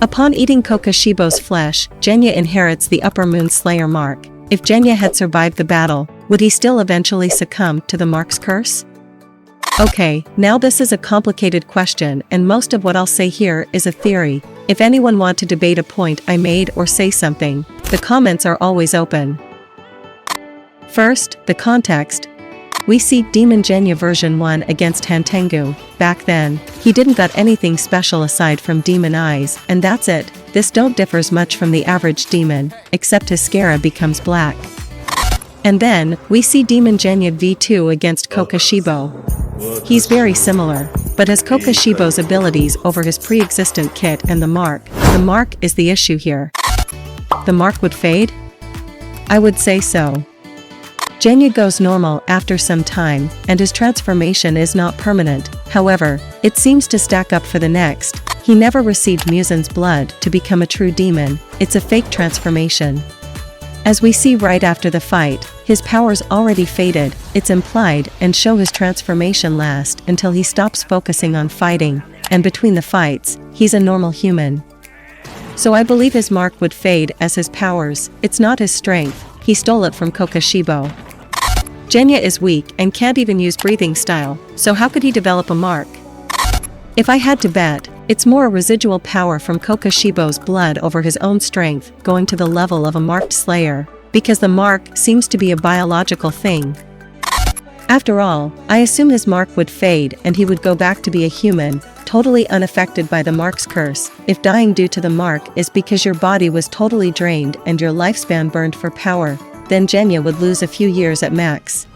Upon eating Kokoshibo's flesh, Genya inherits the Upper Moon Slayer mark. If Genya had survived the battle, would he still eventually succumb to the mark's curse? Okay, now this is a complicated question and most of what I'll say here is a theory. If anyone want to debate a point I made or say something, the comments are always open. First, the context. We see Demon Genya version 1 against Hantengu. Back then, he didn't got anything special aside from demon eyes, and that's it. This don't differs much from the average demon, except his Skara becomes black. And then, we see Demon Genya V2 against Kokoshibo. He's very similar, but has Kokoshibo's abilities over his pre-existent kit and the mark. The mark is the issue here. The mark would fade? I would say so. Genya goes normal after some time, and his transformation is not permanent. However, it seems to stack up for the next. He never received Muzen's blood to become a true demon. It's a fake transformation. As we see right after the fight, his powers already faded, it's implied, and show his transformation last until he stops focusing on fighting, and between the fights, he's a normal human. So I believe his mark would fade as his powers, it's not his strength, he stole it from Kokoshibo. Genya is weak and can't even use breathing style, so how could he develop a mark? If I had to bet, it's more a residual power from Kokoshibo's blood over his own strength going to the level of a marked slayer, because the mark seems to be a biological thing. After all, I assume his mark would fade and he would go back to be a human, totally unaffected by the mark's curse. If dying due to the mark is because your body was totally drained and your lifespan burned for power, then Genya would lose a few years at max.